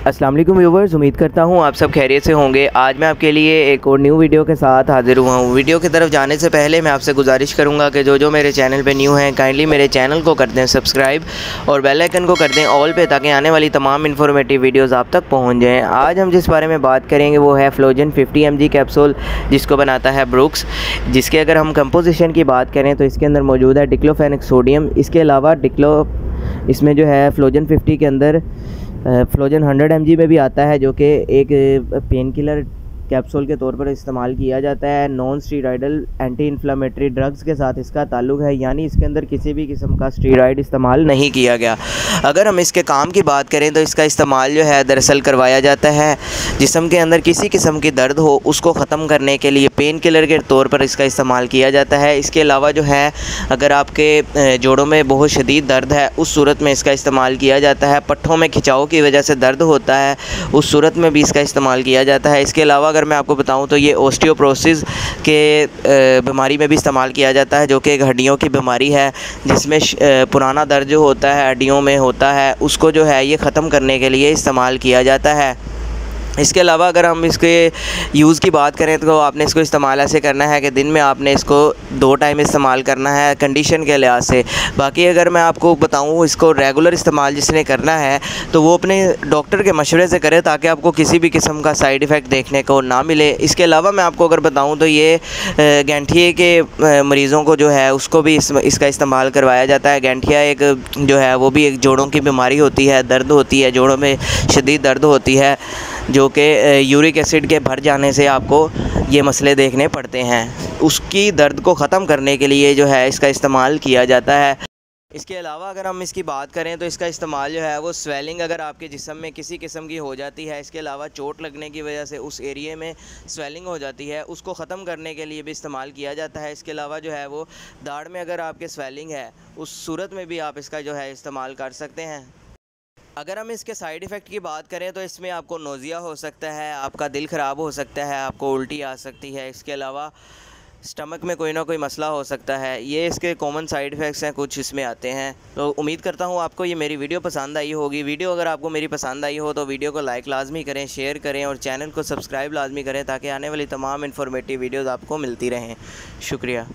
अस्सलाम वालेकुम व्यूवर्स, उम्मीद करता हूँ आप सब खैरियत से होंगे। आज मैं आपके लिए एक और न्यू वीडियो के साथ हाज़िर हुआ हूँ। वीडियो की तरफ जाने से पहले मैं आपसे गुजारिश करूँगा कि जो मेरे चैनल पे न्यू हैं काइंडली मेरे चैनल को कर दें सब्सक्राइब और बेल आइकन को कर दें ऑल पे, ताकि आने वाली तमाम इन्फॉर्मेटिव वीडियोज़ आप तक पहुँच जाएँ। आज हम जिस बारे में बात करेंगे वो है फ्लोजन 50 mg कैप्सूल, जिसको बनाता है ब्रुक्स। जिसके अगर हम कंपोजिशन की बात करें तो इसके अंदर मौजूद है डिक्लोफेनेक सोडियम। इसके अलावा इसमें जो है फ्लोजन 50 के अंदर फ्लोजन 100 mg में भी आता है, जो कि एक पेन किलर कैप्सूल के तौर पर इस्तेमाल किया जाता है। Non steroidal anti inflammatory drugs के साथ इसका ताल्लुक़ है, यानी इसके अंदर किसी भी किस्म का स्टीरॉयड इस्तेमाल नहीं किया गया। अगर हम इसके काम की बात करें तो इसका इस्तेमाल जो है दरअसल करवाया जाता है जिस्म के अंदर किसी किस्म की दर्द हो उसको ख़त्म करने के लिए पेन किलर के तौर पर इसका इस्तेमाल किया जाता है। इसके अलावा जो है अगर आपके जोड़ों में बहुत शदीद दर्द है उस सूरत में इसका इस्तेमाल किया जाता है। पट्ठों में खिंचाव की वजह से दर्द होता है उस सूरत में भी इसका इस्तेमाल किया जाता है। इसके अलावा अगर मैं आपको बताऊं तो ये ओस्टियोपोरोसिस के बीमारी में भी इस्तेमाल किया जाता है, जो कि एक हड्डियों की बीमारी है जिसमें पुराना दर्द जो होता है हड्डियों में होता है उसको जो है ये ख़त्म करने के लिए इस्तेमाल किया जाता है। इसके अलावा अगर हम इसके यूज़ की बात करें तो आपने इसको इस्तेमाल ऐसे करना है कि दिन में आपने इसको 2 टाइम इस्तेमाल करना है कंडीशन के लिहाज से। बाकी अगर मैं आपको बताऊं इसको रेगुलर इस्तेमाल जिसने करना है तो वो अपने डॉक्टर के मशवरे से करे, ताकि आपको किसी भी किस्म का साइड इफ़ेक्ट देखने को ना मिले। इसके अलावा मैं आपको अगर बताऊँ तो ये गैंठिए के मरीज़ों को जो है उसको भी इसका इस्तेमाल करवाया जाता है। गैंठिया एक जो है वो भी एक जोड़ों की बीमारी होती है, दर्द होती है, जोड़ों में शदीद दर्द होती है, जो कि यूरिक एसिड के भर जाने से आपको ये मसले देखने पड़ते हैं। उसकी दर्द को ख़त्म करने के लिए जो है इसका इस्तेमाल किया जाता है। इसके अलावा अगर हम इसकी बात करें तो इसका इस्तेमाल जो है वो स्वेलिंग अगर आपके जिस्म में किसी किस्म की हो जाती है, इसके अलावा चोट लगने की वजह से उस एरिए में स्वेलिंग हो जाती है, उसको ख़त्म करने के लिए भी इस्तेमाल किया जाता है। इसके अलावा जो है वो दाढ़ में अगर आपके स्वेलिंग है उस सूरत में भी आप इसका जो है इस्तेमाल कर सकते हैं। अगर हम इसके साइड इफ़ेक्ट की बात करें तो इसमें आपको नोज़िया हो सकता है, आपका दिल ख़राब हो सकता है, आपको उल्टी आ सकती है, इसके अलावा स्टमक में कोई ना कोई मसला हो सकता है। ये इसके कॉमन साइड इफ़ेक्ट्स हैं, कुछ इसमें आते हैं। तो उम्मीद करता हूँ आपको ये मेरी वीडियो पसंद आई होगी। वीडियो अगर आपको मेरी पसंद आई हो तो वीडियो को लाइक लाजमी करें, शेयर करें और चैनल को सब्सक्राइब लाजमी करें, ताकि आने वाली तमाम इन्फॉर्मेटिव वीडियोज़ आपको मिलती रहें। शुक्रिया।